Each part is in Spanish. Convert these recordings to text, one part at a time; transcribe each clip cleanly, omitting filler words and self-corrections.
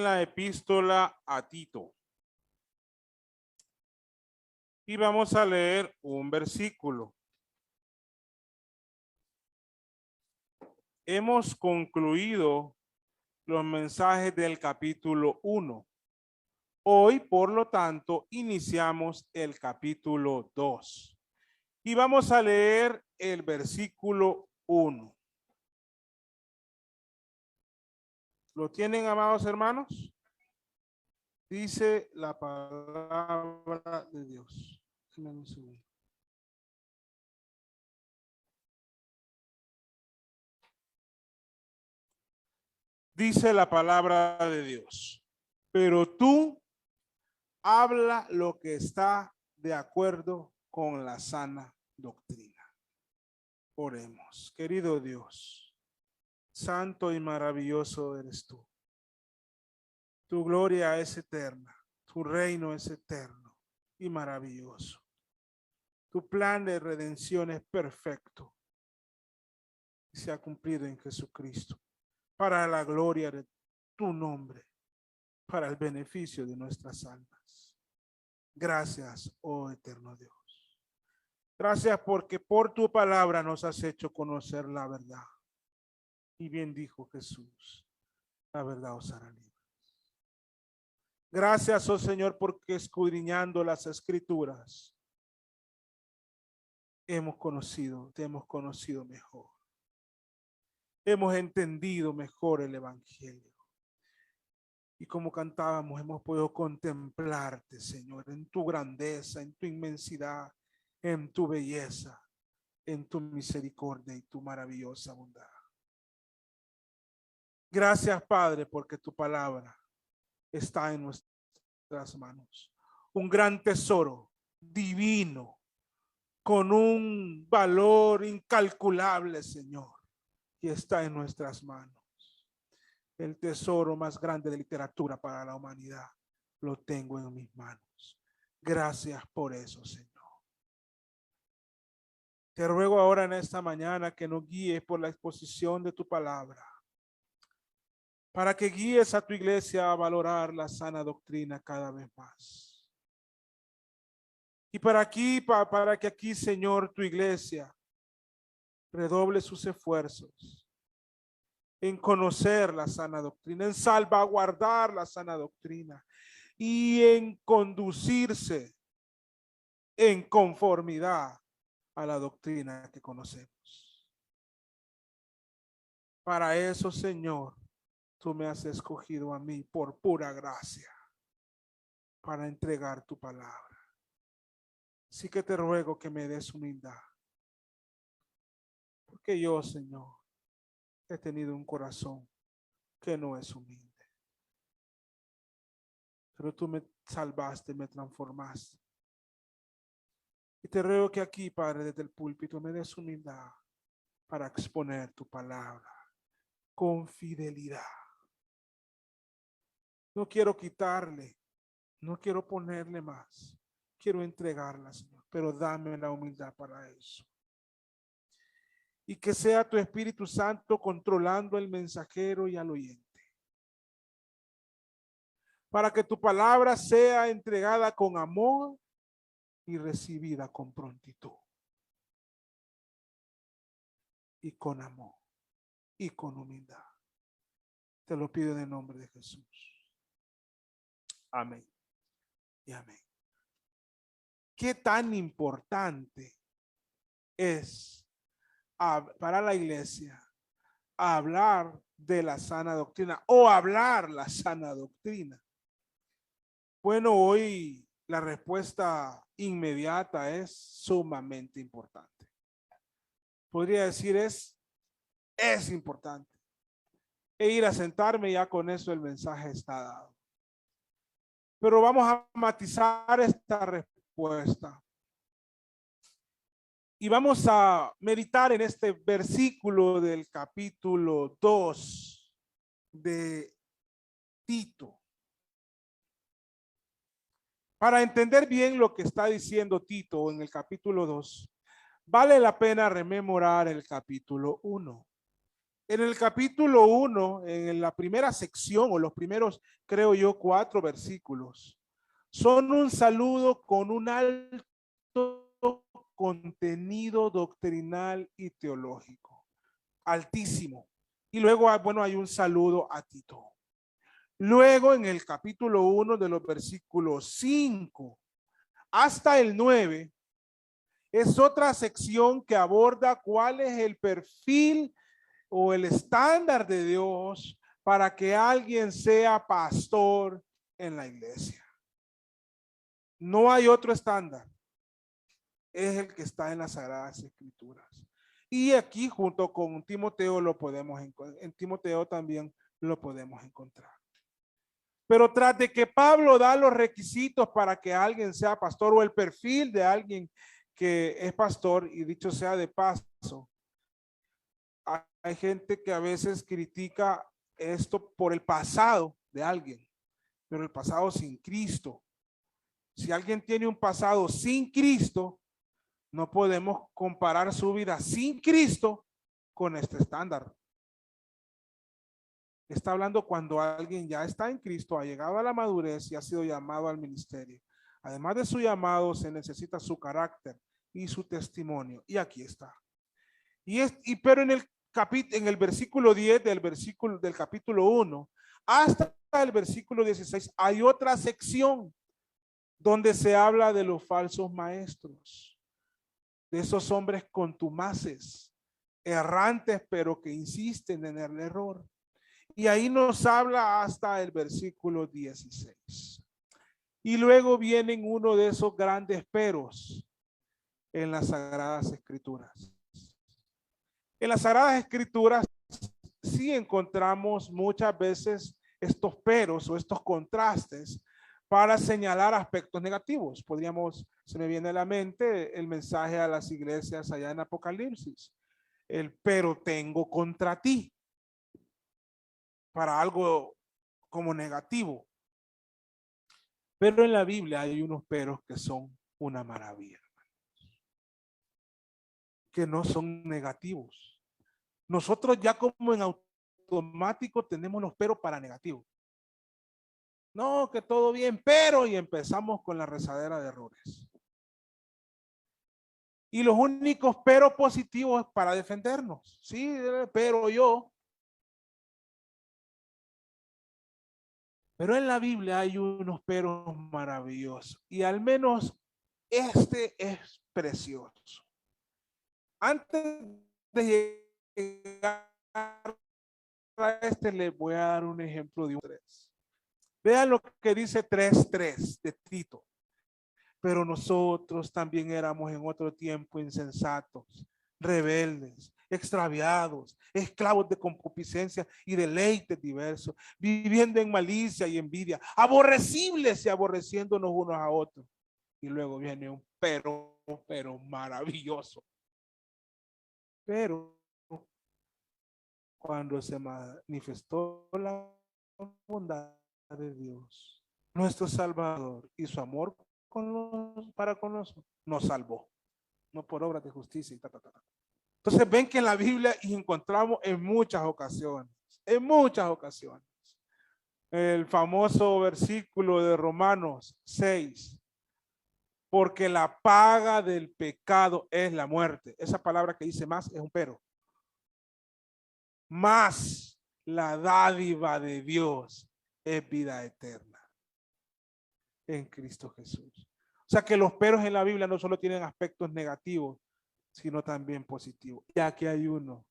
en la epístola a Tito. Y vamos a leer un versículo. Hemos concluido los mensajes del capítulo 1. Hoy, por lo tanto, iniciamos el capítulo 2. Y vamos a leer el versículo 1. ¿Lo tienen, amados hermanos? Dice la palabra de Dios. Déjenme un segundo. Dice la palabra de Dios. Pero tú habla lo que está de acuerdo con la sana doctrina. Oremos. Querido Dios, santo y maravilloso eres tú. Tu gloria es eterna, tu reino es eterno y maravilloso. Tu plan de redención es perfecto y se ha cumplido en Jesucristo para la gloria de tu nombre, para el beneficio de nuestras almas. Gracias, oh eterno Dios. Gracias porque por tu palabra nos has hecho conocer la verdad. Y bien dijo Jesús, la verdad os hará libres. Gracias, oh Señor, porque escudriñando las escrituras te hemos conocido mejor. Hemos entendido mejor el evangelio. Y como cantábamos, hemos podido contemplarte, Señor, en tu grandeza, en tu inmensidad, en tu belleza, en tu misericordia y tu maravillosa bondad. Gracias, Padre, porque tu palabra está en nuestras manos. Un gran tesoro divino con un valor incalculable, Señor, y está en nuestras manos. El tesoro más grande de literatura para la humanidad lo tengo en mis manos. Gracias por eso, Señor. Te ruego ahora en esta mañana que nos guíes por la exposición de tu palabra, para que guíes a tu iglesia a valorar la sana doctrina cada vez más. Y para que aquí, Señor, tu iglesia redoble sus esfuerzos en conocer la sana doctrina, en salvaguardar la sana doctrina y en conducirse en conformidad a la doctrina que conocemos. Para eso, Señor, tú me has escogido a mí por pura gracia para entregar tu palabra. Así que te ruego que me des humildad. Porque yo, Señor, he tenido un corazón que no es humilde. Pero tú me salvaste, me transformaste. Y te ruego que aquí, Padre, desde el púlpito me des humildad para exponer tu palabra con fidelidad. No quiero quitarle, no quiero ponerle más. Quiero entregarla, Señor, pero dame la humildad para eso. Y que sea tu Espíritu Santo controlando al mensajero y al oyente. Para que tu palabra sea entregada con amor y recibida con prontitud. Y con amor y con humildad. Te lo pido en el nombre de Jesús. Amén. Y amén. ¿Qué tan importante es para la iglesia hablar de la sana doctrina o hablar la sana doctrina? Bueno, hoy la respuesta inmediata es sumamente importante. Podría decir es importante. E ir a sentarme, ya con eso el mensaje está dado. Pero vamos a matizar esta respuesta. Y vamos a meditar en este versículo del capítulo 2 de Tito. Para entender bien lo que está diciendo Tito en el capítulo 2, vale la pena rememorar el capítulo 1. En el capítulo 1, en la primera sección o los primeros, creo yo, 4 versículos, son un saludo con un alto contenido doctrinal y teológico, altísimo. Y luego, bueno, hay un saludo a Tito. Luego, en el capítulo 1 de los versículos 5 hasta el 9, es otra sección que aborda cuál es el perfil o el estándar de Dios para que alguien sea pastor en la iglesia. No hay otro estándar. Es el que está en las Sagradas Escrituras. Y aquí junto con Timoteo lo podemos encontrar. En Timoteo también lo podemos encontrar. Pero tras de que Pablo da los requisitos para que alguien sea pastor o el perfil de alguien que es pastor, y dicho sea de paso, hay gente que a veces critica esto por el pasado de alguien, pero el pasado sin Cristo. Si alguien tiene un pasado sin Cristo, no podemos comparar su vida sin Cristo con este estándar. Está hablando cuando alguien ya está en Cristo, ha llegado a la madurez y ha sido llamado al ministerio. Además de su llamado, se necesita su carácter y su testimonio. Y aquí está. Pero en el versículo 10 del capítulo 1 hasta el versículo 16 hay otra sección donde se habla de los falsos maestros, de esos hombres contumaces, errantes, pero que insisten en el error. Y ahí nos habla hasta el versículo 16. Y luego vienen uno de esos grandes peros en las Sagradas Escrituras. En las Sagradas Escrituras sí encontramos muchas veces estos peros o estos contrastes para señalar aspectos negativos. Se me viene a la mente el mensaje a las iglesias allá en Apocalipsis. El pero tengo contra ti. Para algo como negativo. Pero en la Biblia hay unos peros que son una maravilla. Que no son negativos. Nosotros ya como en automático tenemos los peros para negativos. No, que todo bien, pero y empezamos con la rezadera de errores. Y los únicos peros positivos para defendernos. Sí, pero yo. Pero en la Biblia hay unos peros maravillosos. Y al menos este es precioso. Antes de llegar a este, les voy a dar un ejemplo de un 3. Vean lo que dice 3:3 de Tito. Pero nosotros también éramos en otro tiempo insensatos, rebeldes, extraviados, esclavos de concupiscencia y deleites diversos, viviendo en malicia y envidia, aborrecibles y aborreciéndonos unos a otros. Y luego viene un pero maravilloso. Pero cuando se manifestó la bondad de Dios, nuestro Salvador, y su amor para con nosotros, nos salvó, no por obras de justicia. Entonces ven que en la Biblia y encontramos en muchas ocasiones, el famoso versículo de Romanos 6, porque la paga del pecado es la muerte. Esa palabra que dice más es un pero. Más la dádiva de Dios es vida eterna en Cristo Jesús. O sea que los peros en la Biblia no solo tienen aspectos negativos, sino también positivos. Y aquí hay uno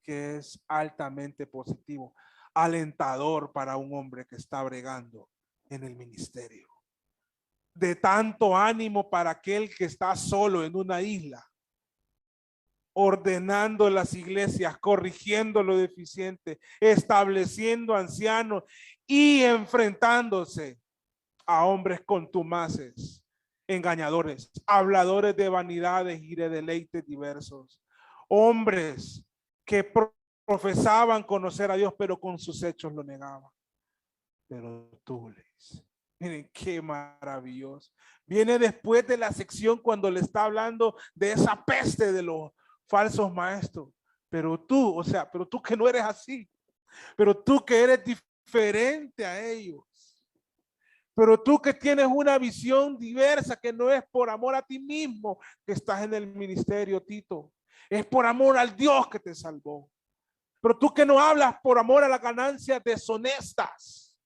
que es altamente positivo, alentador para un hombre que está bregando en el ministerio. De tanto ánimo para aquel que está solo en una isla, ordenando las iglesias, corrigiendo lo deficiente, estableciendo ancianos y enfrentándose a hombres contumaces, engañadores, habladores de vanidades y de deleites diversos, hombres que profesaban conocer a Dios, pero con sus hechos lo negaban. Pero tú les, miren qué maravilloso. Viene después de la sección cuando le está hablando de esa peste de los falsos maestros. Pero tú, o sea, pero tú que no eres así, pero tú que eres diferente a ellos, pero tú que tienes una visión diversa, que no es por amor a ti mismo que estás en el ministerio, Tito, es por amor al Dios que te salvó. Pero tú que no hablas por amor a las ganancias deshonestas,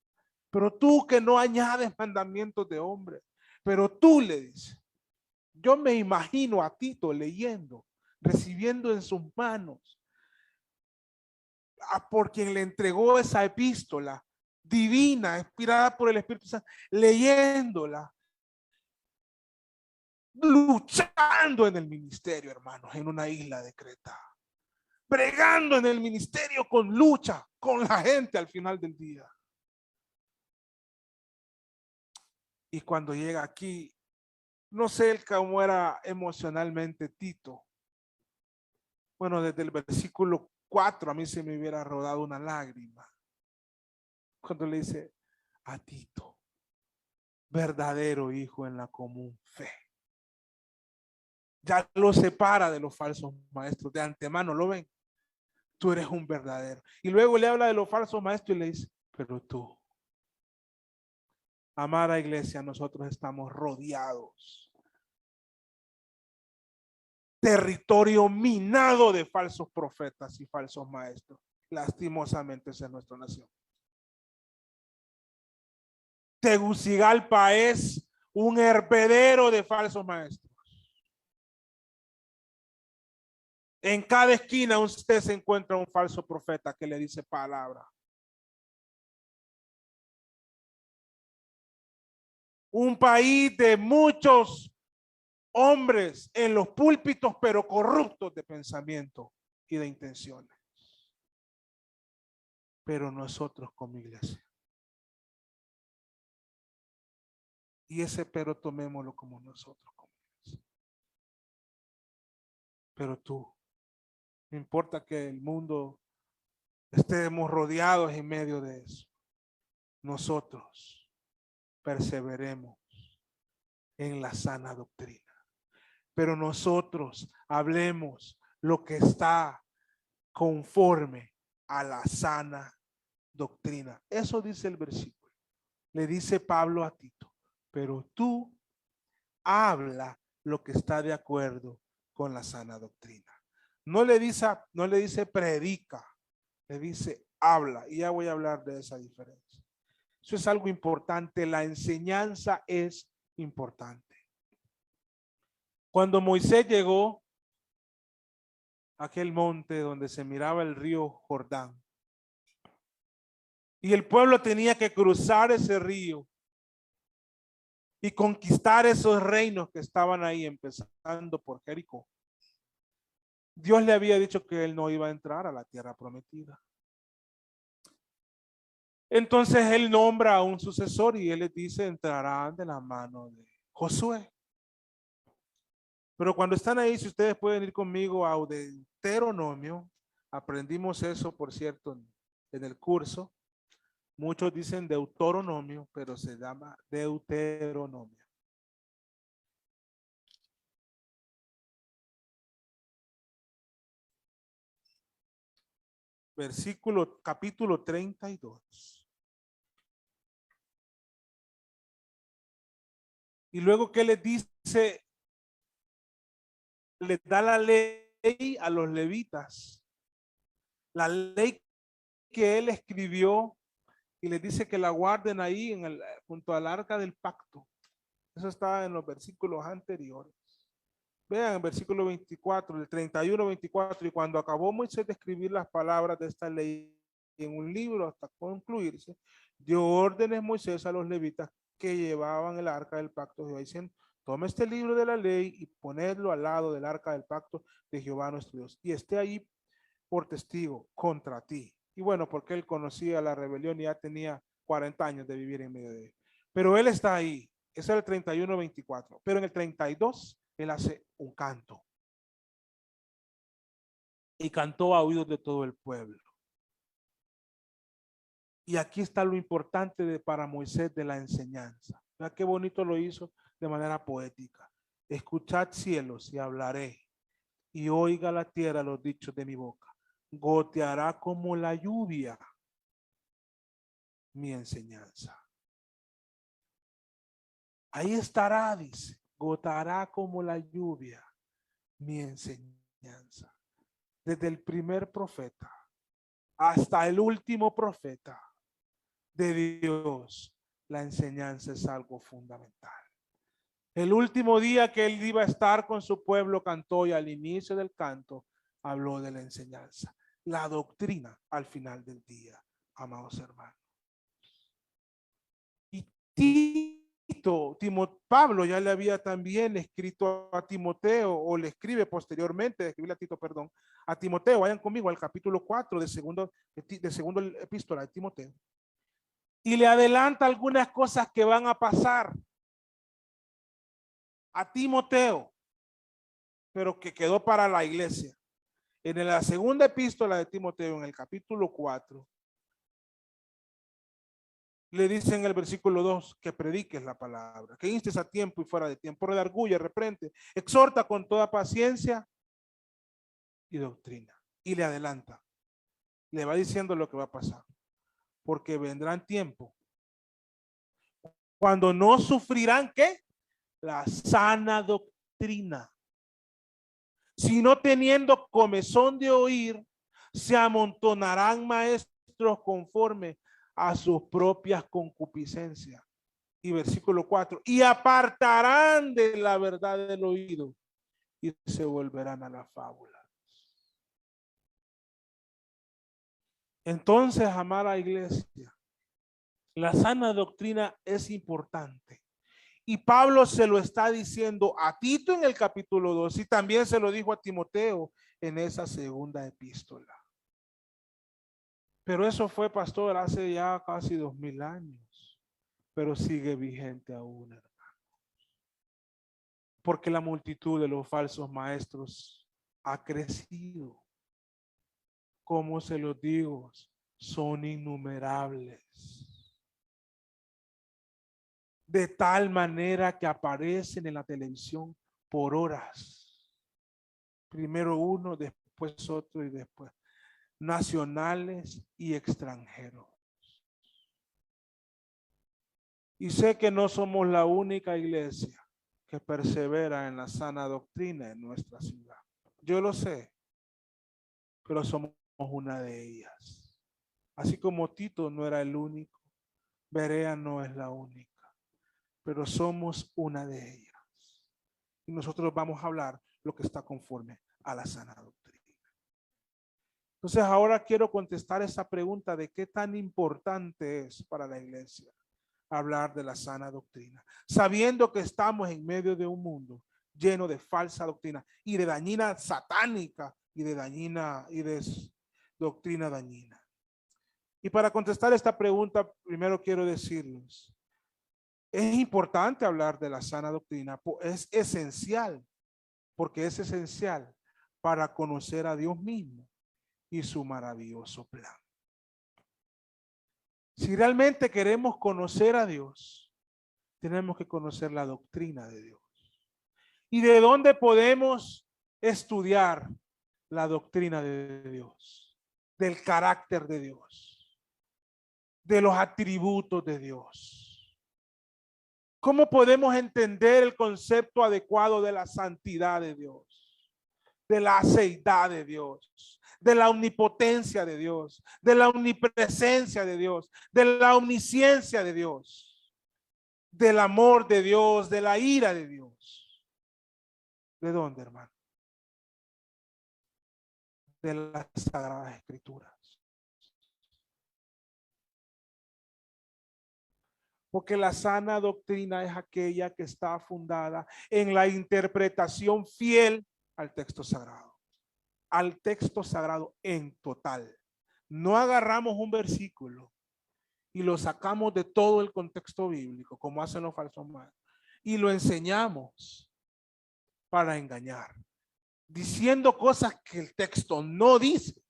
pero tú que no añades mandamientos de hombre, pero tú le dices, yo me imagino a Tito leyendo, recibiendo en sus manos a por quien le entregó esa epístola divina, inspirada por el Espíritu Santo, leyéndola, luchando en el ministerio, hermanos, en una isla de Creta, bregando en el ministerio con lucha, con la gente al final del día. Y cuando llega aquí, no sé cómo era emocionalmente Tito. Bueno, desde el versículo 4 a mí se me hubiera rodado una lágrima. Cuando le dice a Tito, verdadero hijo en la común fe. Ya lo separa de los falsos maestros. De antemano, ¿lo ven? Tú eres un verdadero. Y luego le habla de los falsos maestros y le dice, pero tú, amada iglesia, nosotros estamos rodeados. Territorio minado de falsos profetas y falsos maestros. Lastimosamente esa es nuestra nación. Tegucigalpa es un hervedero de falsos maestros. En cada esquina usted se encuentra un falso profeta que le dice palabra. Un país de muchos hombres en los púlpitos, pero corruptos de pensamiento y de intenciones. Pero nosotros como iglesia. Y ese pero tomémoslo como nosotros como iglesia. Pero tú, no importa que el mundo estemos rodeados en medio de eso, nosotros perseveremos en la sana doctrina. Pero nosotros hablemos lo que está conforme a la sana doctrina. Eso dice el versículo. Le dice Pablo a Tito, pero tú habla lo que está de acuerdo con la sana doctrina. No le dice predica, le dice habla. Y ya voy a hablar de esa diferencia. Eso es algo importante. La enseñanza es importante. Cuando Moisés llegó a aquel monte donde se miraba el río Jordán, y el pueblo tenía que cruzar ese río y conquistar esos reinos que estaban ahí, empezando por Jericó. Dios le había dicho que él no iba a entrar a la tierra prometida. Entonces él nombra a un sucesor y él les dice, entrarán de la mano de Josué. Pero cuando están ahí, si ustedes pueden ir conmigo a Deuteronomio, aprendimos eso, por cierto, en el curso. Muchos dicen Deuteronomio, pero se llama Deuteronomio. Capítulo 32. Y luego, ¿qué les dice? Les da la ley a los levitas. La ley que él escribió y les dice que la guarden ahí junto al arca del pacto. Eso está en los versículos anteriores. Vean el versículo 24, el 31, 24. Y cuando acabó Moisés de escribir las palabras de esta ley en un libro hasta concluirse, dio órdenes Moisés a los levitas que llevaban el arca del pacto de Jehová, diciendo, toma este libro de la ley y ponedlo al lado del arca del pacto de Jehová nuestro Dios, y esté ahí por testigo contra ti. Y bueno, porque él conocía la rebelión y ya tenía 40 años de vivir en medio de él. Pero él está ahí. Eso es el 31, 24. Pero en el 32, él hace un canto. Y cantó a oídos de todo el pueblo. Y aquí está lo importante para Moisés de la enseñanza. ¿Verdad qué bonito lo hizo de manera poética? Escuchad cielos y hablaré. y oiga la tierra los dichos de mi boca. Goteará como la lluvia mi enseñanza. Ahí estará, dice, gotará como la lluvia mi enseñanza. Desde el primer profeta hasta el último profeta de Dios, la enseñanza es algo fundamental. El último día que él iba a estar con su pueblo cantó, y al inicio del canto habló de la enseñanza, la doctrina al final del día, amados hermanos. Y Pablo ya le había también escrito a Timoteo, o le escribe posteriormente, escribirle a Tito, perdón, a Timoteo. Vayan conmigo al capítulo 4 de segundo epístola de Timoteo. Y le adelanta algunas cosas que van a pasar a Timoteo, pero que quedó para la iglesia. En la segunda epístola de Timoteo, en el capítulo 4, le dice en el versículo 2 que prediques la palabra, que instes a tiempo y fuera de tiempo, redarguye, reprende, exhorta con toda paciencia y doctrina. Y le adelanta, le va diciendo lo que va a pasar, porque vendrán tiempos cuando no sufrirán, ¿qué? La sana doctrina, sino teniendo comezón de oír, se amontonarán maestros conforme a sus propias concupiscencias. Y versículo 4, y apartarán de la verdad del oído y se volverán a la fábula. Entonces, amada iglesia, la sana doctrina es importante. Y Pablo se lo está diciendo a Tito en el capítulo 2 y también se lo dijo a Timoteo en esa segunda epístola. Pero eso fue, pastor, hace ya casi 2000 años, pero sigue vigente aún, hermano. Porque la multitud de los falsos maestros ha crecido. Como se los digo, son innumerables. De tal manera que aparecen en la televisión por horas. Primero uno, después otro y después. Nacionales y extranjeros. Y sé que no somos la única iglesia que persevera en la sana doctrina en nuestra ciudad. Yo lo sé, pero somos una de ellas. Así como Tito no era el único, Berea no es la única, pero somos una de ellas. Y nosotros vamos a hablar lo que está conforme a la sana doctrina. Entonces ahora quiero contestar esa pregunta de qué tan importante es para la iglesia hablar de la sana doctrina, sabiendo que estamos en medio de un mundo lleno de falsa doctrina y de dañina satánica y de doctrina dañina. Y para contestar esta pregunta, primero quiero decirles, es importante hablar de la sana doctrina, es esencial, porque es esencial para conocer a Dios mismo y su maravilloso plan. Si realmente queremos conocer a Dios, tenemos que conocer la doctrina de Dios. ¿Y de dónde podemos estudiar la doctrina de Dios? Del carácter de Dios, de los atributos de Dios. ¿Cómo podemos entender el concepto adecuado de la santidad de Dios, de la aceidad de Dios, de la omnipotencia de Dios, de la omnipresencia de Dios, de la omnisciencia de Dios, del amor de Dios, de la ira de Dios? ¿De dónde, hermano? De las Sagradas Escrituras. Porque la sana doctrina es aquella que está fundada en la interpretación fiel al texto sagrado. Al texto sagrado en total. No agarramos un versículo y lo sacamos de todo el contexto bíblico, como hacen los falsos maestros, y lo enseñamos para engañar, diciendo cosas que el texto no dice,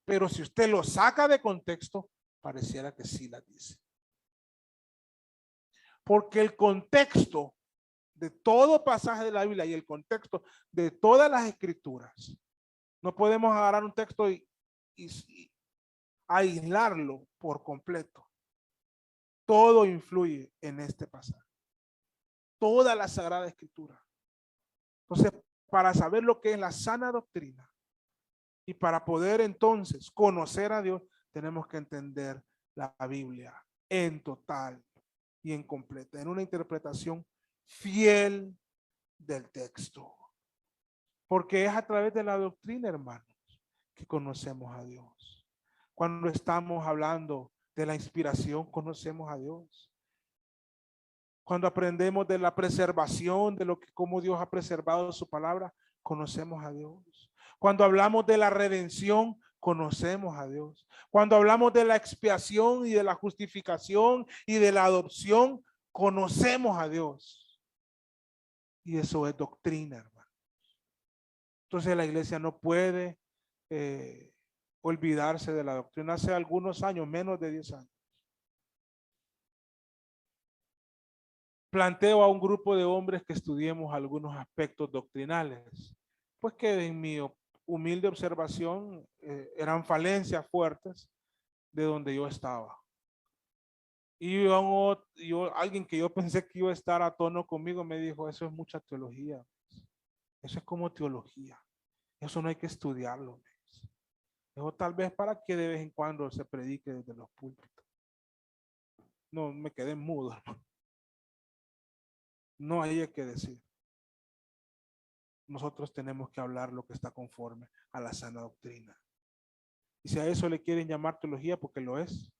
pero si usted lo saca de contexto, pareciera que sí las dice. Porque el contexto de todo pasaje de la Biblia y el contexto de todas las escrituras. No podemos agarrar un texto y aislarlo por completo. Todo influye en este pasaje. Toda la Sagrada Escritura. Entonces, para saber lo que es la sana doctrina y para poder entonces conocer a Dios, tenemos que entender la Biblia en total y en completa, en una interpretación fiel del texto. Porque es a través de la doctrina, hermanos, que conocemos a Dios. Cuando estamos hablando de la inspiración, conocemos a Dios. Cuando aprendemos de la preservación, de lo que cómo Dios ha preservado su palabra, conocemos a Dios. Cuando hablamos de la redención, conocemos a Dios. Cuando hablamos de la expiación y de la justificación y de la adopción, conocemos a Dios. Y eso es doctrina, hermano. Entonces la iglesia no puede olvidarse de la doctrina. Hace algunos años, menos de 10 años, planteo a un grupo de hombres que estudiemos algunos aspectos doctrinales, pues que en mi humilde observación eran falencias fuertes de donde yo estaba. Y alguien que yo pensé que iba a estar a tono conmigo me dijo, eso es mucha teología. Eso es como teología. Eso no hay que estudiarlo. Eso tal vez para que de vez en cuando se predique desde los púlpitos. No, me quedé mudo, hermano. No hay que decir. Nosotros tenemos que hablar lo que está conforme a la sana doctrina. Y si a eso le quieren llamar teología, porque lo es,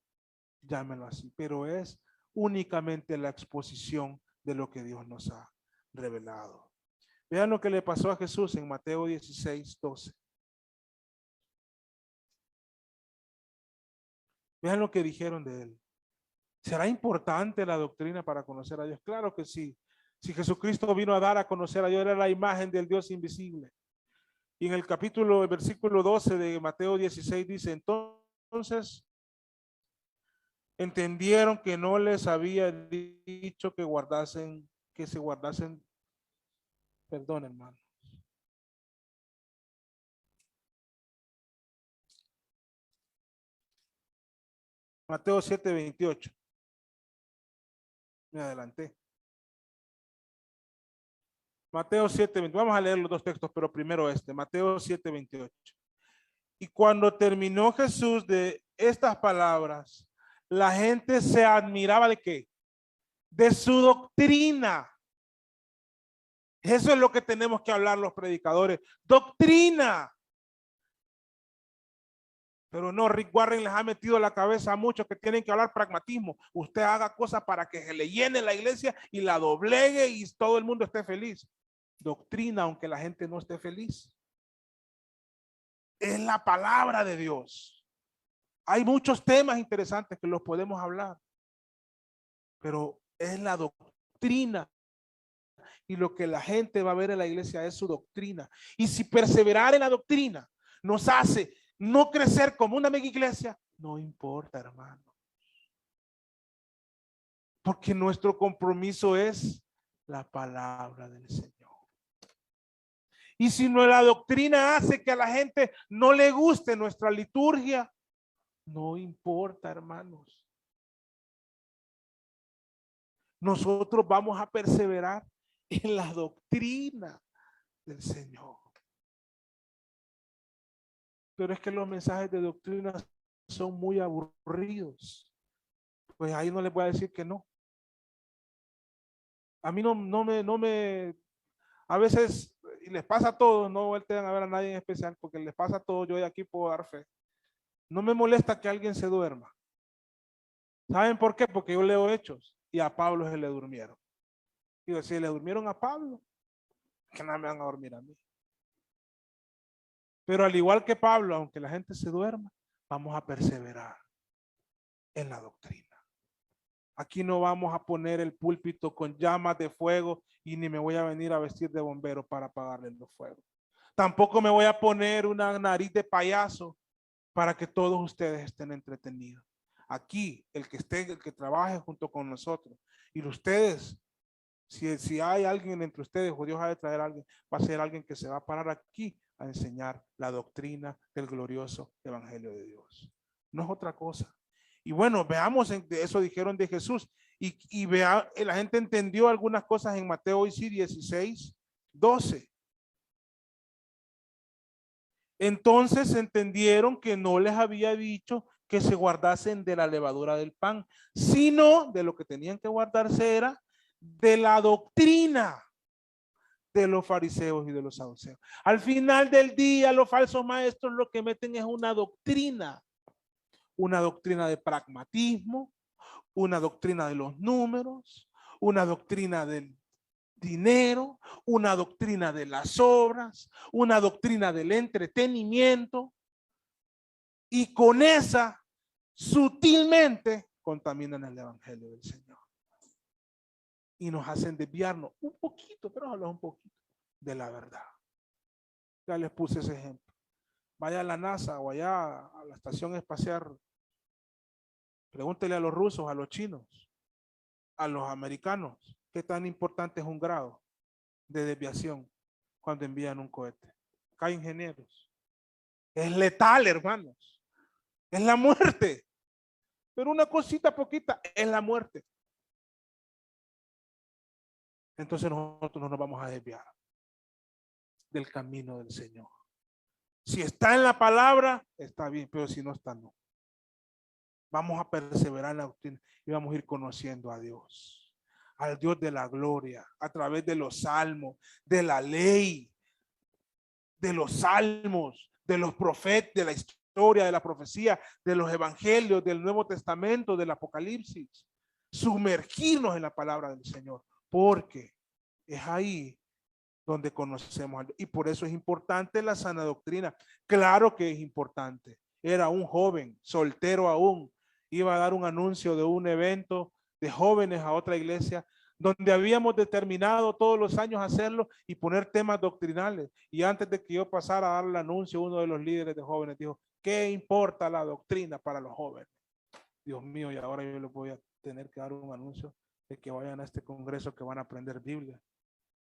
llámenlo así. Pero es únicamente la exposición de lo que Dios nos ha revelado. Vean lo que le pasó a Jesús en Mateo 16:12. Vean lo que dijeron de él. ¿Será importante la doctrina para conocer a Dios? Claro que sí. Si Jesucristo vino a dar a conocer a Dios, era la imagen del Dios invisible. Y en el versículo 12 de Mateo 16 dice, entonces entendieron que no les había dicho que se guardasen, perdón, hermano. Mateo 7:28. Me adelanté. Mateo 7:28. Vamos a leer los dos textos, pero primero Mateo 7:28. Y cuando terminó Jesús de estas palabras, la gente se admiraba de qué? De su doctrina. Eso es lo que tenemos que hablar los predicadores. Doctrina. Pero no, Rick Warren les ha metido la cabeza a muchos que tienen que hablar pragmatismo. Usted haga cosas para que se le llene la iglesia y la doblegue y todo el mundo esté feliz. Doctrina, aunque la gente no esté feliz. Es la palabra de Dios. Hay muchos temas interesantes que los podemos hablar, pero es la doctrina. Y lo que la gente va a ver en la iglesia es su doctrina. Y si perseverar en la doctrina nos hace no crecer como una mega iglesia, no importa, hermano. Porque nuestro compromiso es la palabra del Señor. Y si no, la doctrina hace que a la gente no le guste nuestra liturgia, no importa, hermanos. Nosotros vamos a perseverar en la doctrina del Señor. Pero es que los mensajes de doctrina son muy aburridos. Pues ahí no les voy a decir que no. A mí no me, a veces, y les pasa a todos, no voltean a ver a nadie en especial, porque les pasa a todos, yo de aquí puedo dar fe. No me molesta que alguien se duerma. ¿Saben por qué? Porque yo leo Hechos y a Pablo se le durmieron. Digo, si le durmieron a Pablo, que no me van a dormir a mí. Pero al igual que Pablo, aunque la gente se duerma, vamos a perseverar en la doctrina. Aquí no vamos a poner el púlpito con llamas de fuego y ni me voy a venir a vestir de bombero para apagarle los fuegos. Tampoco me voy a poner una nariz de payaso para que todos ustedes estén entretenidos. Aquí, el que trabaje junto con nosotros y ustedes Si hay alguien entre ustedes o Dios ha de traer a alguien, va a ser alguien que se va a parar aquí a enseñar la doctrina del glorioso evangelio de Dios. No es otra cosa. Y bueno, veamos, de eso dijeron de Jesús. Y vea, la gente entendió algunas cosas en Mateo hoy sí 16:12. Entonces entendieron que no les había dicho que se guardasen de la levadura del pan, sino de lo que tenían que guardarse era de la doctrina de los fariseos y de los saduceos. Al final del día, los falsos maestros lo que meten es una doctrina de pragmatismo, una doctrina de los números, una doctrina del dinero, una doctrina de las obras, una doctrina del entretenimiento, y con esa sutilmente contaminan el evangelio del Señor y nos hacen desviarnos un poquito, pero solo un poquito de la verdad. Ya les puse ese ejemplo. Vaya a la NASA o allá a la estación espacial, pregúntele a los rusos, a los chinos, a los americanos, qué tan importante es un grado de desviación cuando envían un cohete. Acá hay ingenieros. Es letal, hermanos. Es la muerte. Pero una cosita poquita es la muerte. Entonces nosotros no nos vamos a desviar del camino del Señor. Si está en la palabra, está bien, pero si no está, no. Vamos a perseverar en la doctrina y vamos a ir conociendo a Dios, al Dios de la gloria, a través de los salmos, de la ley, de los salmos, de los profetas, de la historia, de la profecía, de los evangelios, del Nuevo Testamento, del Apocalipsis. Sumergirnos en la palabra del Señor, porque es ahí donde conocemos a Dios. Y por eso es importante la sana doctrina. Claro que es importante. Era un joven, soltero aún, iba a dar un anuncio de un evento de jóvenes a otra iglesia, donde habíamos determinado todos los años hacerlo y poner temas doctrinales. Y antes de que yo pasara a dar el anuncio, uno de los líderes de jóvenes dijo, ¿qué importa la doctrina para los jóvenes? Dios mío, y ahora yo les voy a tener que dar un anuncio de que vayan a este congreso que van a aprender Biblia.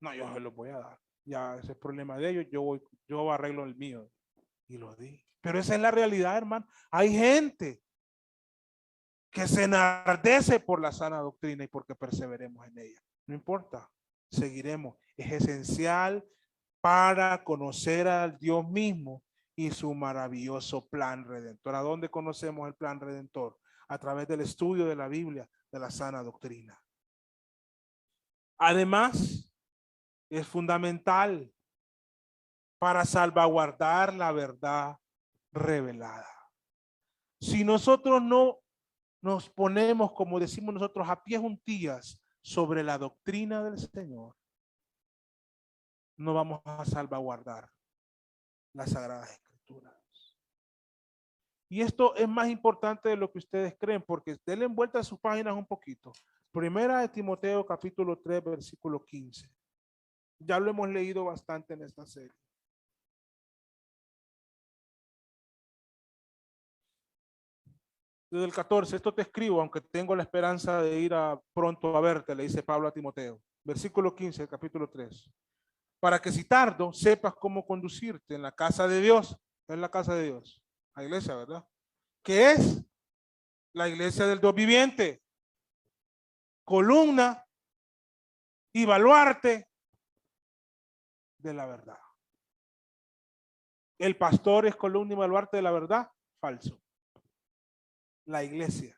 No, yo se los voy a dar. Ya ese es el problema de ellos. Yo arreglo el mío. Y lo di. Pero esa es la realidad, hermano. Hay gente que se enardece por la sana doctrina y porque perseveremos en ella. No importa. Seguiremos. Es esencial para conocer al Dios mismo y su maravilloso plan redentor. ¿A dónde conocemos el plan redentor? A través del estudio de la Biblia, de la sana doctrina. Además, es fundamental para salvaguardar la verdad revelada. Si nosotros no nos ponemos, como decimos nosotros, a pie juntillas sobre la doctrina del Señor, no vamos a salvaguardar las Sagradas Escrituras. Y esto es más importante de lo que ustedes creen, porque denle vuelta a sus páginas un poquito. Primera de Timoteo, capítulo 3, versículo 15. Ya lo hemos leído bastante en esta serie. Desde el 14, esto te escribo, aunque tengo la esperanza de ir pronto a verte, le dice Pablo a Timoteo. Versículo 15, capítulo 3. Para que si tardo, sepas cómo conducirte en la casa de Dios. Es la casa de Dios, la iglesia, ¿verdad? Que es la iglesia del Dios viviente, columna y baluarte de la verdad. El pastor es columna y baluarte de la verdad, falso. La iglesia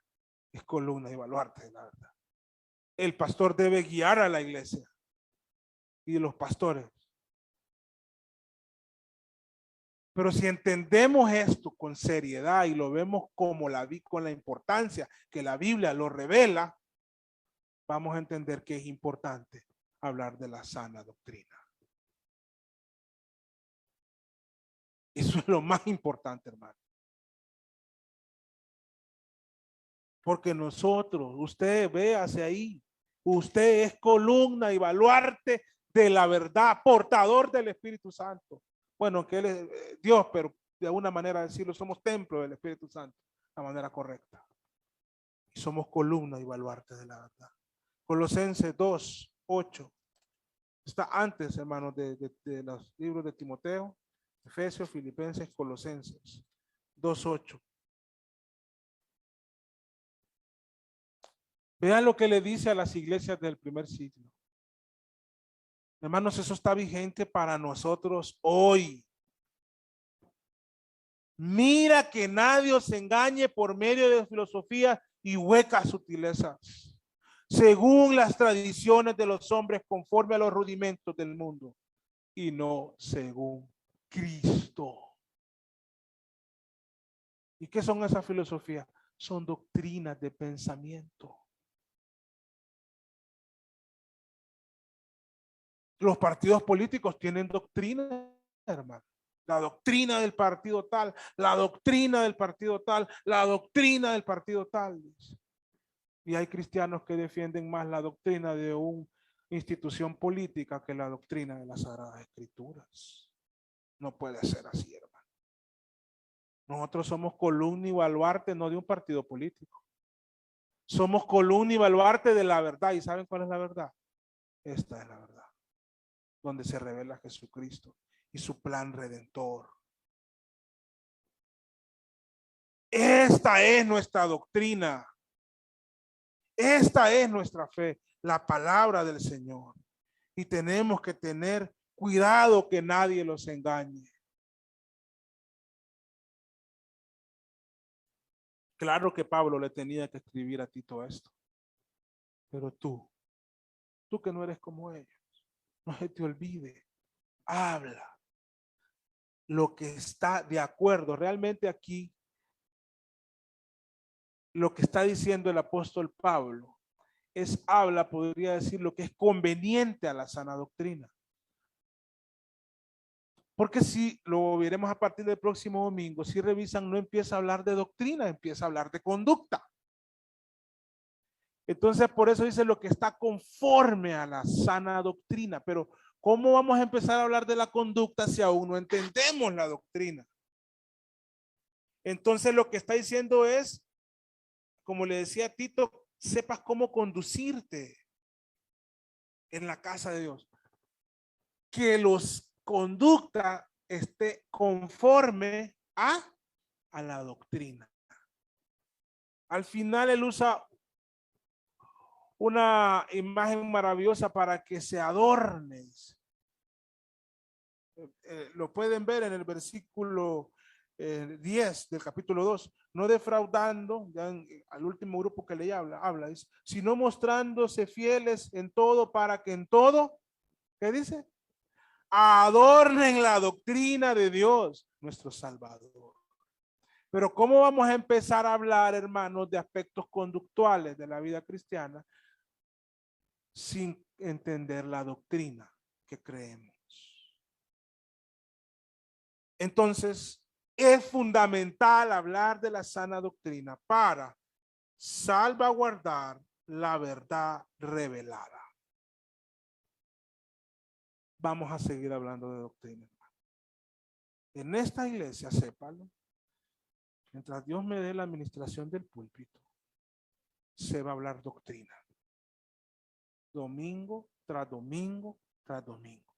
es columna y baluarte de la verdad. El pastor debe guiar a la iglesia y los pastores. Pero si entendemos esto con seriedad y lo vemos como con la importancia que la Biblia lo revela, vamos a entender que es importante hablar de la sana doctrina. Eso es lo más importante, hermano. Porque nosotros, usted ve hacia ahí, usted es columna y baluarte de la verdad, portador del Espíritu Santo. Bueno, que Él es Dios, pero de alguna manera decirlo, somos templo del Espíritu Santo, la manera correcta. Y somos columna y baluarte de la verdad. Colosenses 2, 8. Está antes, hermanos, de los libros de Timoteo, Efesios, Filipenses, Colosenses. 2:8. Vean lo que le dice a las iglesias del primer siglo. Hermanos, eso está vigente para nosotros hoy. Mira que nadie os engañe por medio de filosofía y huecas sutilezas, según las tradiciones de los hombres, conforme a los rudimentos del mundo, y no según Cristo. ¿Y qué son esas filosofías? Son doctrinas de pensamiento. Los partidos políticos tienen doctrina, hermano. La doctrina del partido tal, la doctrina del partido tal, la doctrina del partido tal. Y hay cristianos que defienden más la doctrina de una institución política que la doctrina de las Sagradas Escrituras. No puede ser así, hermano. Nosotros somos columna y baluarte no de un partido político. Somos columna y baluarte de la verdad. ¿Y saben cuál es la verdad? Esta es la verdad, donde se revela Jesucristo y su plan redentor. Esta es nuestra doctrina. Esta es nuestra fe, la palabra del Señor. Y tenemos que tener cuidado que nadie los engañe. Claro que Pablo le tenía que escribir a Tito esto. Pero tú que no eres como ellos, no se te olvide, habla lo que está de acuerdo. Realmente aquí lo que está diciendo el apóstol Pablo habla, podría decir, lo que es conveniente a la sana doctrina. Porque si lo veremos a partir del próximo domingo, si revisan, no empieza a hablar de doctrina, empieza a hablar de conducta. Entonces, por eso dice lo que está conforme a la sana doctrina. Pero, ¿cómo vamos a empezar a hablar de la conducta si aún no entendemos la doctrina? Entonces, lo que está diciendo es, como le decía a Tito, sepas cómo conducirte en la casa de Dios. Que los conducta esté conforme a la doctrina. Al final él usa una imagen maravillosa para que se adornes. Lo pueden ver en el versículo 10 del capítulo 2. No defraudando, al último grupo que le habla, dice, sino mostrándose fieles en todo para que en todo, ¿qué dice? Adornen la doctrina de Dios, nuestro Salvador. Pero ¿cómo vamos a empezar a hablar, hermanos, de aspectos conductuales de la vida cristiana sin entender la doctrina que creemos? Entonces, es fundamental hablar de la sana doctrina para salvaguardar la verdad revelada. Vamos a seguir hablando de doctrina. En esta iglesia, sépalo, mientras Dios me dé la administración del púlpito, se va a hablar doctrina. Domingo tras domingo tras domingo.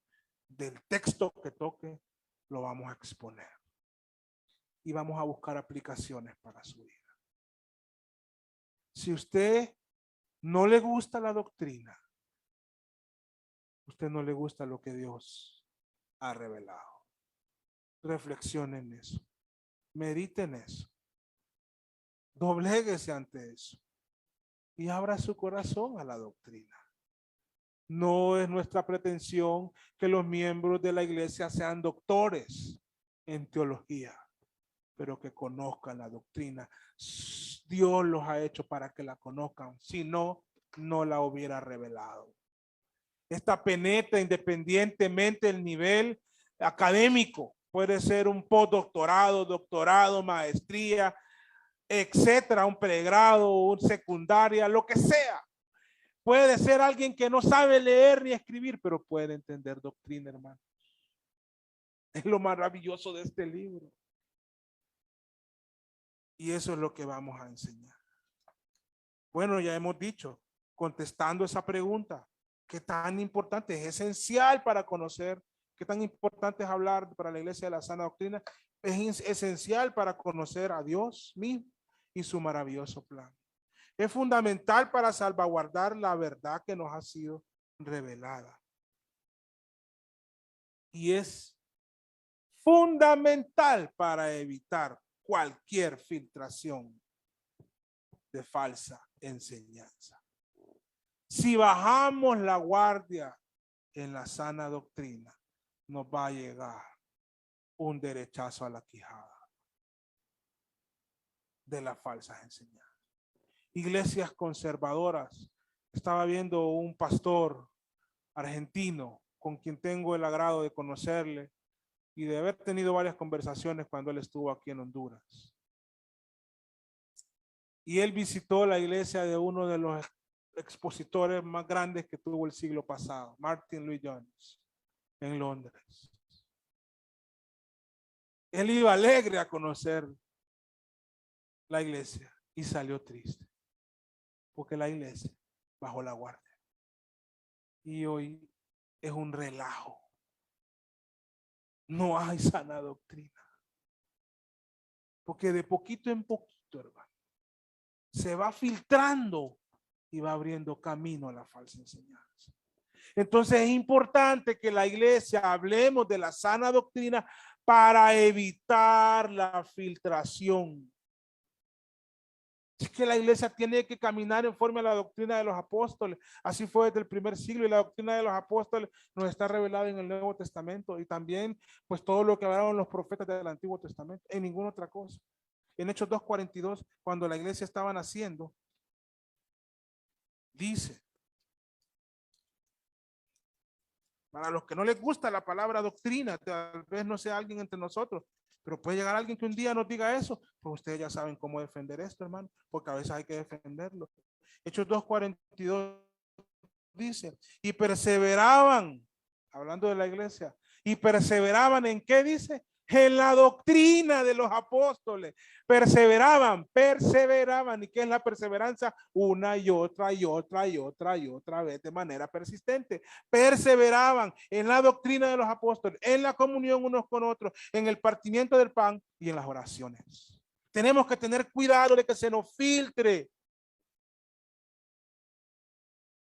Del texto que toque, lo vamos a exponer. Y vamos a buscar aplicaciones para su vida. Si usted no le gusta la doctrina, usted no le gusta lo que Dios ha revelado. Reflexione en eso. Medite en eso. Dobléguese ante eso. Y abra su corazón a la doctrina. No es nuestra pretensión que los miembros de la iglesia sean doctores en teología, pero que conozcan la doctrina. Dios los ha hecho para que la conozcan. Si no, no la hubiera revelado. Esta penetra independientemente del nivel académico. Puede ser un postdoctorado, doctorado, maestría, etcétera, un pregrado, un secundaria, lo que sea. Puede ser alguien que no sabe leer ni escribir, pero puede entender doctrina, hermano. Es lo maravilloso de este libro. Y eso es lo que vamos a enseñar. Bueno, ya hemos dicho, contestando esa pregunta, qué tan importante es esencial para conocer, qué tan importante es hablar para la iglesia de la sana doctrina. Es esencial para conocer a Dios mismo y su maravilloso plan. Es fundamental para salvaguardar la verdad que nos ha sido revelada. Y es fundamental para evitar cualquier filtración de falsa enseñanza. Si bajamos la guardia en la sana doctrina, nos va a llegar un derechazo a la quijada de las falsas enseñanzas. Iglesias conservadoras. Estaba viendo un pastor argentino con quien tengo el agrado de conocerle y de haber tenido varias conversaciones cuando él estuvo aquí en Honduras. Y él visitó la iglesia de uno de los expositores más grandes que tuvo el siglo pasado, Martin Lloyd-Jones, en Londres. Él iba alegre a conocer la iglesia y salió triste, porque la iglesia bajó la guardia. Y hoy es un relajo. No hay sana doctrina. Porque de poquito en poquito, hermano, se va filtrando y va abriendo camino a la falsa enseñanza. Entonces es importante que la iglesia hablemos de la sana doctrina para evitar la filtración. Es que la iglesia tiene que caminar en forma de la doctrina de los apóstoles. Así fue desde el primer siglo, y la doctrina de los apóstoles nos está revelada en el Nuevo Testamento, y también pues todo lo que hablaron los profetas del Antiguo Testamento, en ninguna otra cosa. En Hechos 2:42, cuando la iglesia estaba naciendo, dice, para los que no les gusta la palabra doctrina, tal vez no sea alguien entre nosotros, pero puede llegar alguien que un día nos diga eso, pues ustedes ya saben cómo defender esto, hermano, porque a veces hay que defenderlo. Hechos 2:42 dice, y perseveraban, hablando de la iglesia, y perseveraban en qué dice, en la doctrina de los apóstoles. Perseveraban. ¿Y qué es la perseverancia? Una y otra y otra y otra y otra vez de manera persistente. Perseveraban en la doctrina de los apóstoles, en la comunión unos con otros, en el partimiento del pan y en las oraciones. Tenemos que tener cuidado de que se nos filtre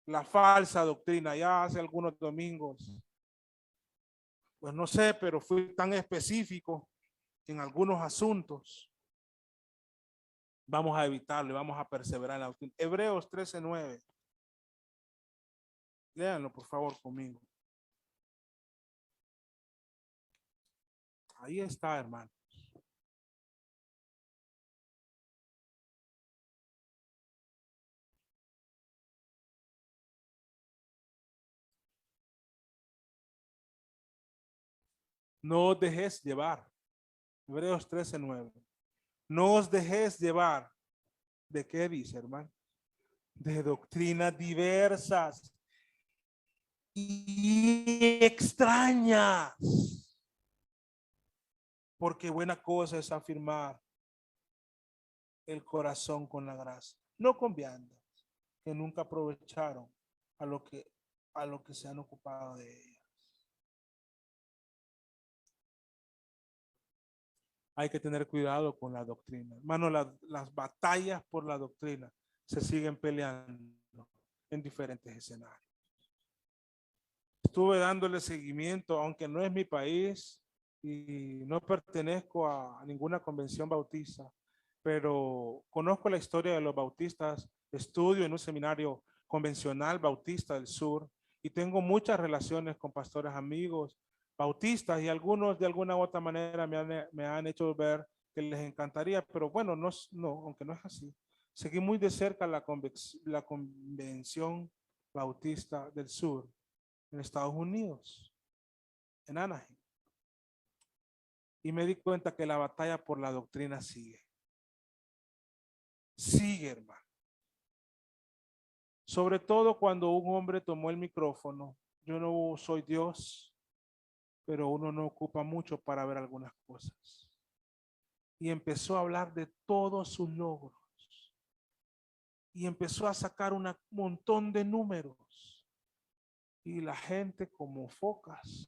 la falsa doctrina. Ya hace algunos domingos, pues no sé, pero fui tan específico en algunos asuntos. Vamos a evitarlo y vamos a perseverar en la doctrina. Hebreos 13:9. Léanlo por favor conmigo. Ahí está, hermano. No os dejes llevar. Hebreos 13:9. No os dejes llevar. ¿De qué dice, hermano? De doctrinas diversas y extrañas. Porque buena cosa es afirmar el corazón con la gracia, no con viandas que nunca aprovecharon a lo que se han ocupado de ellas. Hay que tener cuidado con la doctrina. Hermano, las batallas por la doctrina se siguen peleando en diferentes escenarios. Estuve dándole seguimiento, aunque no es mi país y no pertenezco a ninguna convención bautista, pero conozco la historia de los bautistas, estudio en un seminario convencional bautista del sur y tengo muchas relaciones con pastores amigos bautistas, y algunos de alguna u otra manera me han hecho ver que les encantaría, pero bueno, no, aunque no es así. Seguí muy de cerca la convención bautista del sur en Estados Unidos, en Anaheim. Y me di cuenta que la batalla por la doctrina sigue. Sigue, hermano. Sobre todo cuando un hombre tomó el micrófono. Yo no soy Dios, pero uno no ocupa mucho para ver algunas cosas. Y empezó a hablar de todos sus logros. Y empezó a sacar un montón de números. Y la gente como focas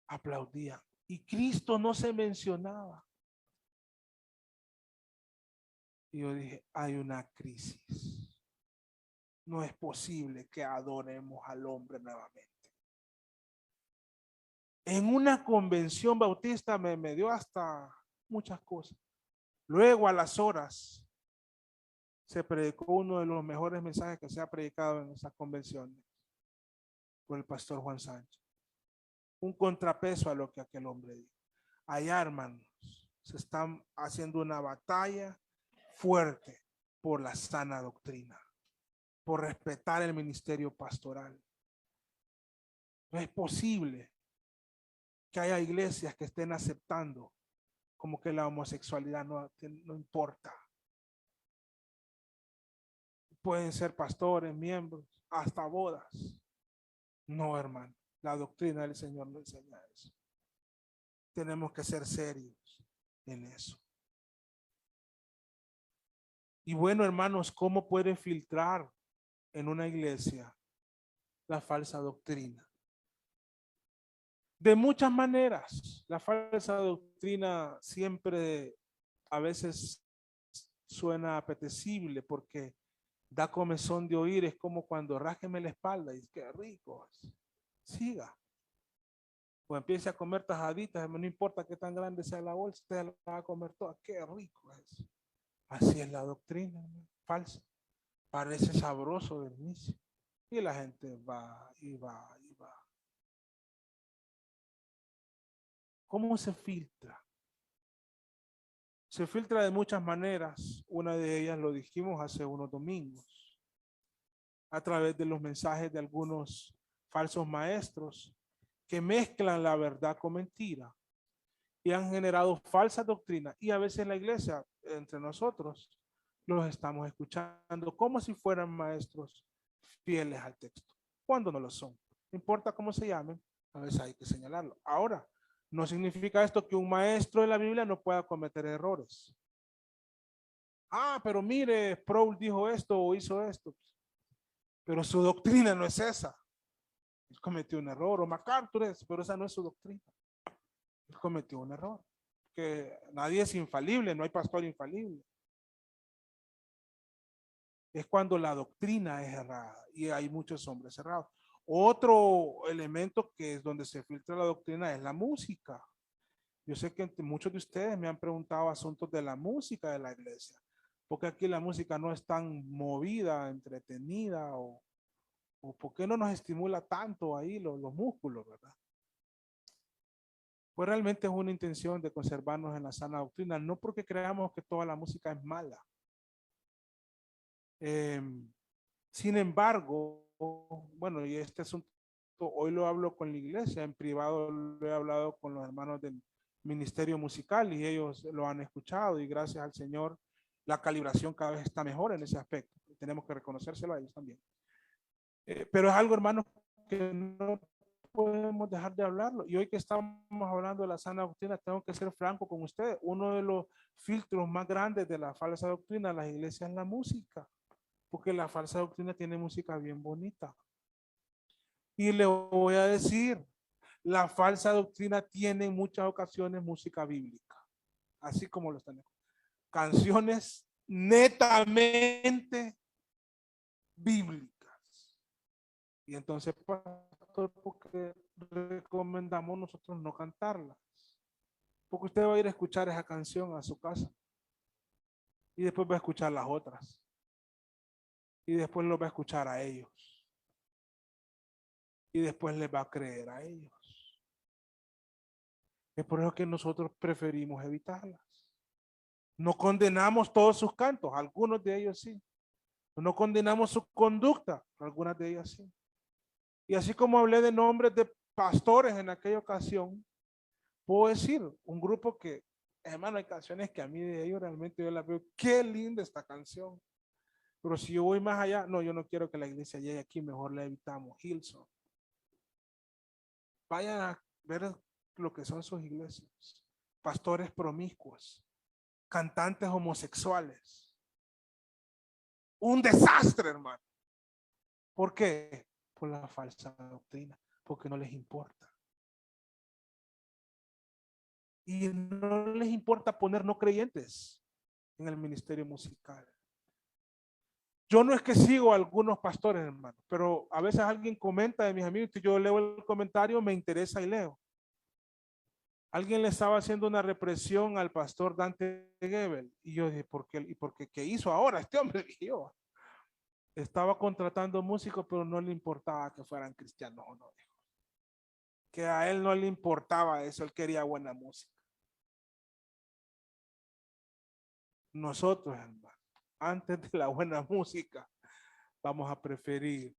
aplaudía. Y Cristo no se mencionaba. Y yo dije, hay una crisis. No es posible que adoremos al hombre nuevamente. En una convención bautista me dio hasta muchas cosas. Luego a las horas se predicó uno de los mejores mensajes que se ha predicado en esas convenciones por el pastor Juan Sánchez. Un contrapeso a lo que aquel hombre dijo. Allá, hermanos, se están haciendo una batalla fuerte por la sana doctrina, por respetar el ministerio pastoral. No es posible que haya iglesias que estén aceptando como que la homosexualidad no importa. Pueden ser pastores, miembros, hasta bodas. No, hermano, la doctrina del Señor no enseña eso. Tenemos que ser serios en eso. Y bueno, hermanos, ¿cómo puede filtrar en una iglesia la falsa doctrina? De muchas maneras. La falsa doctrina siempre a veces suena apetecible porque da comezón de oír. Es como cuando rasqueme la espalda y qué rico. Siga. O empiece a comer tajaditas, no importa qué tan grande sea la bolsa, usted la va a comer toda. Qué rico es. Así es la doctrina, ¿no? Falsa. Parece sabroso del inicio. Y la gente va y va y va. ¿Cómo se filtra? Se filtra de muchas maneras. Una de ellas lo dijimos hace unos domingos. A través de los mensajes de algunos falsos maestros que mezclan la verdad con mentira y han generado falsa doctrina. Y a veces la iglesia, entre nosotros, los estamos escuchando como si fueran maestros fieles al texto, cuando no lo son. No importa cómo se llamen, a veces hay que señalarlo. Ahora, no significa esto que un maestro de la Biblia no pueda cometer errores. Ah, pero mire, Sproul dijo esto o hizo esto. Pero su doctrina no es esa. Él cometió un error. O MacArthur es, pero esa no es su doctrina. Él cometió un error. Que nadie es infalible, no hay pastor infalible. Es cuando la doctrina es errada y hay muchos hombres errados. Otro elemento que es donde se filtra la doctrina es la música. Yo sé que muchos de ustedes me han preguntado asuntos de la música de la iglesia, porque aquí la música no es tan movida, entretenida, o por qué no nos estimula tanto ahí los músculos, ¿verdad? Pues realmente es una intención de conservarnos en la sana doctrina, no porque creamos que toda la música es mala. Sin embargo, bueno, y este asunto hoy lo hablo con la iglesia, en privado lo he hablado con los hermanos del ministerio musical y ellos lo han escuchado y gracias al Señor la calibración cada vez está mejor en ese aspecto. Tenemos que reconocérselo a ellos también. Pero es algo, hermanos, que no podemos dejar de hablarlo. Y hoy que estamos hablando de la sana doctrina, tengo que ser franco con ustedes. Uno de los filtros más grandes de la falsa doctrina de las iglesias es la música, porque la falsa doctrina tiene música bien bonita. Y le voy a decir, la falsa doctrina tiene en muchas ocasiones música bíblica, así como lo están. Canciones netamente bíblicas. Y entonces, pastor, porque recomendamos nosotros no cantarlas. Porque usted va a ir a escuchar esa canción a su casa. Y después va a escuchar las otras. Y después lo va a escuchar a ellos. Y después les va a creer a ellos. Es por eso que nosotros preferimos evitarlas. No condenamos todos sus cantos, algunos de ellos sí. No condenamos su conducta, algunas de ellas sí. Y así como hablé de nombres de pastores en aquella ocasión, puedo decir un grupo que, hermano, hay canciones que a mí de ellos realmente yo las veo, qué linda esta canción. Pero si yo voy más allá, no, yo no quiero que la iglesia llegue aquí, mejor la evitamos. Hillsong. Vayan a ver lo que son sus iglesias. Pastores promiscuos, cantantes homosexuales. Un desastre, hermano. ¿Por qué? por la falsa doctrina, porque no les importa. Y no les importa poner no creyentes en el ministerio musical. Yo no es que sigo a algunos pastores, hermano, pero a veces alguien comenta de mis amigos y yo leo el comentario, me interesa y leo. Alguien le estaba haciendo una represión al pastor Dante Gebel y yo dije, ¿por qué? ¿Y por qué? ¿Qué hizo ahora este hombre? Y yo estaba contratando músicos, pero no le importaba que fueran cristianos o no. Que a él no le importaba eso, él quería buena música. Nosotros, hermano, antes de la buena música, vamos a preferir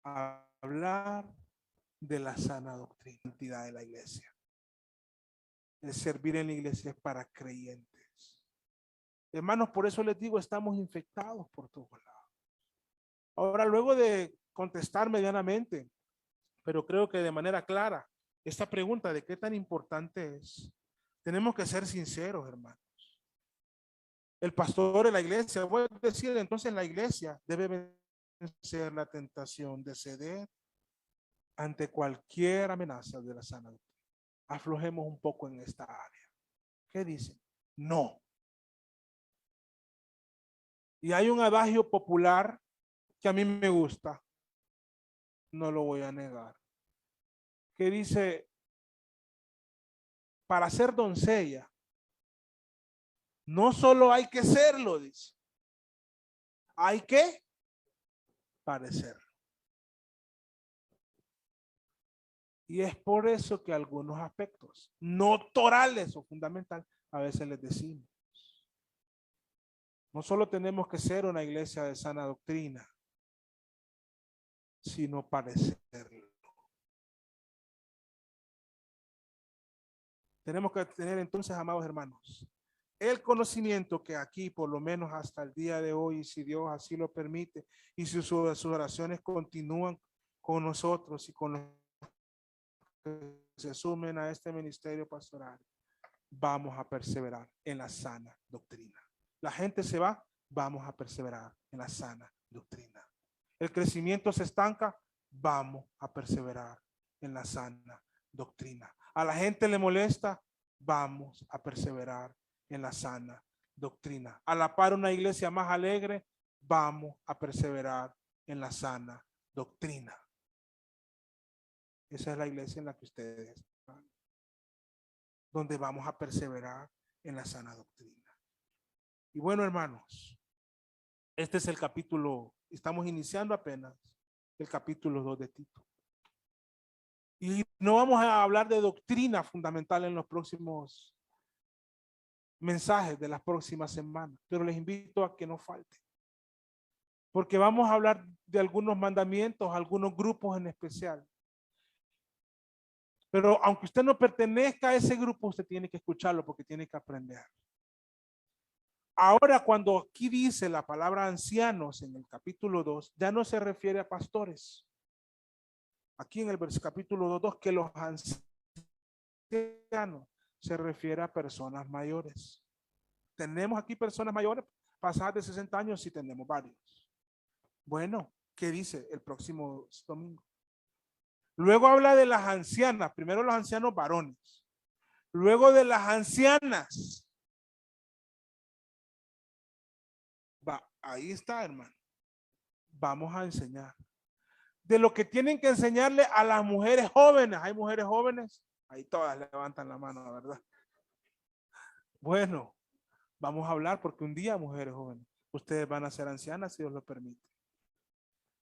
hablar de la sana doctrina de la iglesia. El servir en la iglesia es para creyentes. Hermanos, por eso les digo, estamos infectados por todos lados. Ahora, luego de contestar medianamente, pero creo que de manera clara, esta pregunta de qué tan importante es, tenemos que ser sinceros, hermanos. El pastor de la iglesia, voy a decir, entonces la iglesia debe vencer la tentación de ceder ante cualquier amenaza de la sana doctrina. Aflojemos un poco en esta área. ¿Qué dicen? No. Y hay un adagio popular que a mí me gusta, no lo voy a negar, que dice, para ser doncella, no solo hay que serlo, dice, hay que parecerlo. Y es por eso que algunos aspectos no torales o fundamentales a veces les decimos. No solo tenemos que ser una iglesia de sana doctrina, sino parecerlo. Tenemos que tener entonces, amados hermanos, el conocimiento que aquí, por lo menos hasta el día de hoy, si Dios así lo permite, y si sus oraciones continúan con nosotros y con los que se sumen a este ministerio pastoral, vamos a perseverar en la sana doctrina. La gente se va, vamos a perseverar en la sana doctrina. El crecimiento se estanca, vamos a perseverar en la sana doctrina. A la gente le molesta, vamos a perseverar en la sana doctrina. A la par una iglesia más alegre, vamos a perseverar en la sana doctrina. Esa es la iglesia en la que ustedes están, donde vamos a perseverar en la sana doctrina. Y bueno, hermanos, este es el capítulo, estamos iniciando apenas el capítulo 2 de Tito. Y no vamos a hablar de doctrina fundamental en los próximos mensajes de las próximas semanas, pero les invito a que no falte. Porque vamos a hablar de algunos mandamientos, algunos grupos en especial. Pero aunque usted no pertenezca a ese grupo, usted tiene que escucharlo porque tiene que aprender. Ahora, cuando aquí dice la palabra ancianos en el capítulo 2, ya no se refiere a pastores. Aquí en el capítulo 2, que los ancianos se refiere a personas mayores. Tenemos aquí personas mayores pasadas de 60 años, sí tenemos varios. Bueno, ¿qué dice el próximo domingo? Luego habla de las ancianas, primero los ancianos varones, luego de las ancianas. Va, ahí está, hermano. Vamos a enseñar. De lo que tienen que enseñarle a las mujeres jóvenes. ¿Hay mujeres jóvenes? Ahí todas levantan la mano, ¿verdad? Bueno, vamos a hablar porque un día, mujeres jóvenes, ustedes van a ser ancianas si Dios lo permite.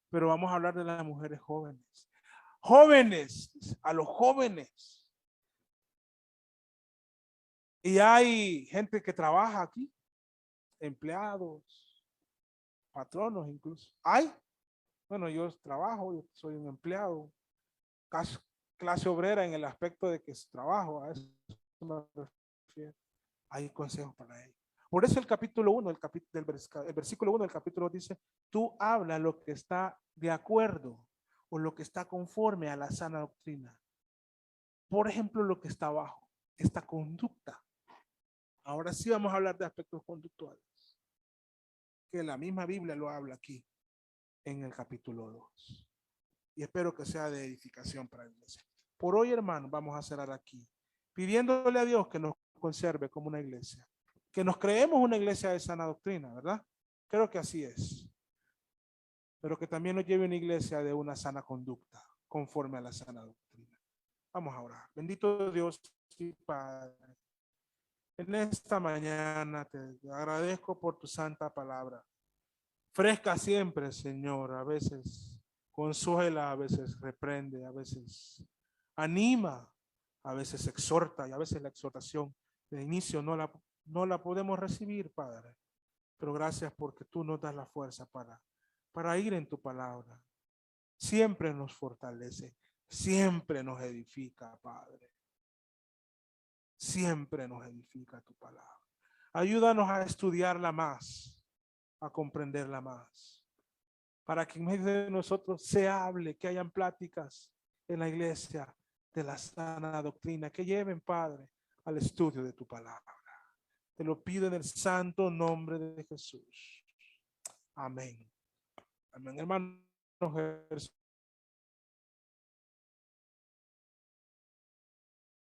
Pero vamos a hablar de las mujeres jóvenes. Jóvenes, a los jóvenes. Y hay gente que trabaja aquí, empleados, patronos incluso. ¿Hay? Bueno, yo trabajo, yo soy un empleado, clase obrera en el aspecto de que trabajo, a eso me refiero. Hay consejos para ello. Por eso el capítulo 1, el versículo 1 del capítulo dice, tú habla lo que está de acuerdo o lo que está conforme a la sana doctrina. Por ejemplo, lo que está abajo, esta conducta. Ahora sí vamos a hablar de aspectos conductuales. que la misma Biblia lo habla aquí en el capítulo 2. Y espero que sea de edificación para la iglesia. Por hoy, hermanos, vamos a cerrar aquí, pidiéndole a Dios que nos conserve como una iglesia, que nos creemos una iglesia de sana doctrina, ¿verdad? Creo que así es. Pero que también nos lleve una iglesia de una sana conducta, conforme a la sana doctrina. Vamos a orar. Bendito Dios y Padre. En esta mañana te agradezco por tu santa palabra. Fresca siempre, Señor. A veces consuela, a veces reprende, a veces anima, a veces exhorta, y a veces la exhortación de inicio no la podemos recibir, Padre. Pero gracias porque tú nos das la fuerza para ir en tu palabra. Siempre nos fortalece, siempre nos edifica, Padre. Siempre nos edifica tu palabra. Ayúdanos a estudiarla más, a comprenderla más, para que en medio de nosotros se hable, que hayan pláticas en la iglesia de la sana doctrina, que lleven, Padre, al estudio de tu palabra. Te lo pido en el santo nombre de Jesús. Amén. Amén, hermano.